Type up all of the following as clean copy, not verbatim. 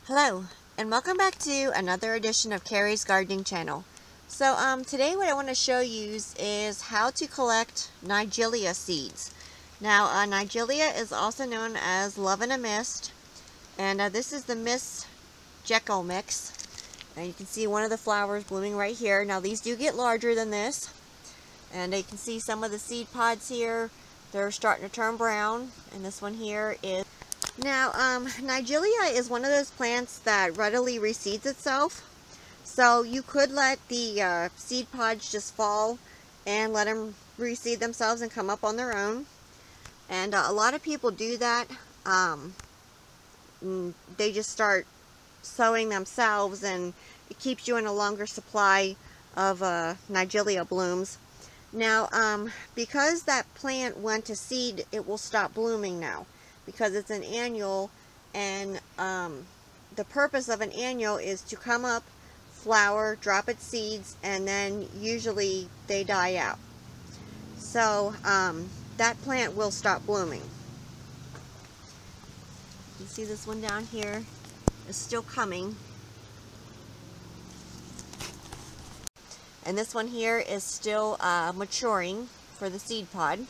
Hello, and welcome back to another edition of Carrie's Gardening Channel. So today what I want to show you is how to collect Nigella seeds. Now Nigella is also known as Love in a Mist, and this is the Miss Jekyll mix. And you can see one of the flowers blooming right here. Now these do get larger than this, and you can see some of the seed pods here. They're starting to turn brown, and this one here is. Now, Nigella is one of those plants that readily reseeds itself. So you could let the seed pods just fall and let them reseed themselves and come up on their own. And a lot of people do that. They just start sowing themselves, and it keeps you in a longer supply of Nigella blooms. Now, because that plant went to seed, it will stop blooming now, because it's an annual, and the purpose of an annual is to come up, flower, drop its seeds, and then usually they die out. So that plant will stop blooming. You see this one down here is still coming, and this one here is still maturing for the seed pod.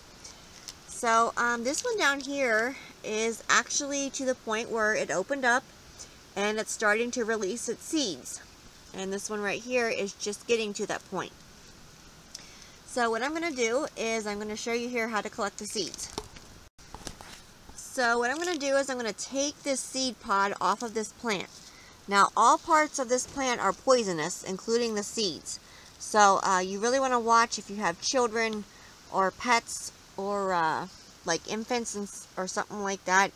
So this one down here is actually to the point where it opened up and it's starting to release its seeds. And this one right here is just getting to that point. So what I'm going to do is I'm going to show you here how to collect the seeds. So what I'm going to do is I'm going to take this seed pod off of this plant. Now all parts of this plant are poisonous, including the seeds. So you really want to watch if you have children or pets or like infants or something like that.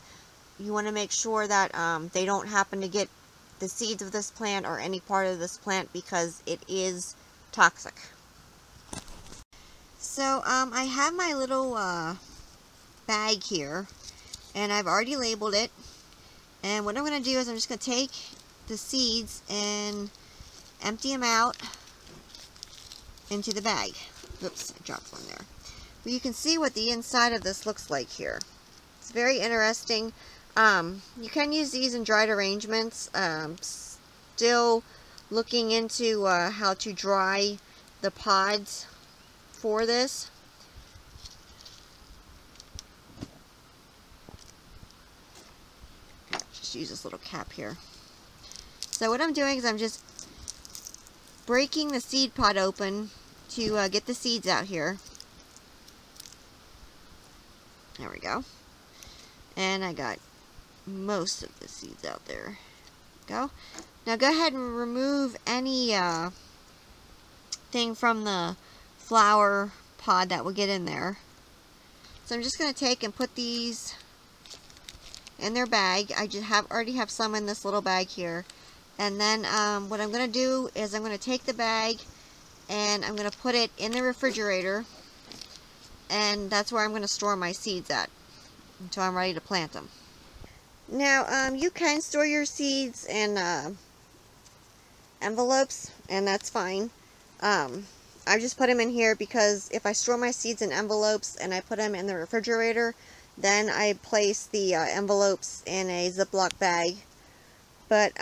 You want to make sure that they don't happen to get the seeds of this plant or any part of this plant, because it is toxic. So I have my little bag here, and I've already labeled it. And what I'm going to do is I'm just going to take the seeds and empty them out into the bag. Oops, I dropped one there. But you can see what the inside of this looks like here. It's very interesting. You can use these in dried arrangements. Still looking into how to dry the pods for this. Just use this little cap here. So what I'm doing is I'm just breaking the seed pod open to get the seeds out here. There we go. And I got most of the seeds out there. Go. Now go ahead and remove any thing from the flower pod that will get in there. So I'm just going to take and put these in their bag. I just already have some in this little bag here. And then what I'm going to do is I'm going to take the bag and I'm going to put it in the refrigerator. And that's where I'm going to store my seeds at until I'm ready to plant them. Now, you can store your seeds in envelopes, and that's fine. I just put them in here because if I store my seeds in envelopes and I put them in the refrigerator, then I place the envelopes in a Ziploc bag. But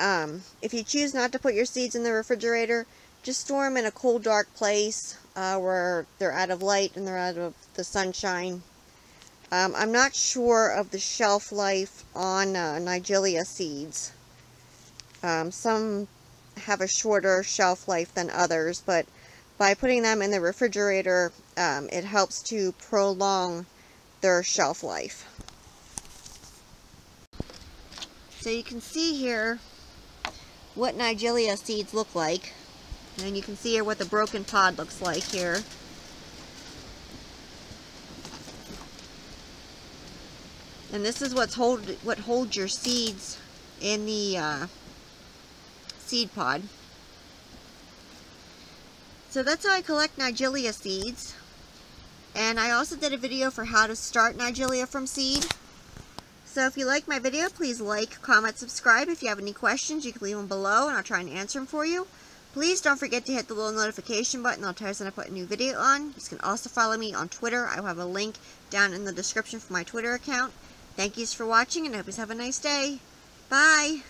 if you choose not to put your seeds in the refrigerator, just store them in a cool, dark place where they're out of light and they're out of the sunshine. I'm not sure of the shelf life on Nigella seeds. Some have a shorter shelf life than others, but by putting them in the refrigerator, it helps to prolong their shelf life. So you can see here what Nigella seeds look like. And you can see here what the broken pod looks like here. And this is what holds your seeds in the seed pod. So that's how I collect Nigella seeds. And I also did a video for how to start Nigella from seed. So if you like my video, please like, comment, subscribe. If you have any questions, you can leave them below and I'll try and answer them for you. Please don't forget to hit the little notification button. I'll tell you when I put a new video on. You can also follow me on Twitter. I will have a link down in the description for my Twitter account. Thank you for watching, and I hope you have a nice day. Bye!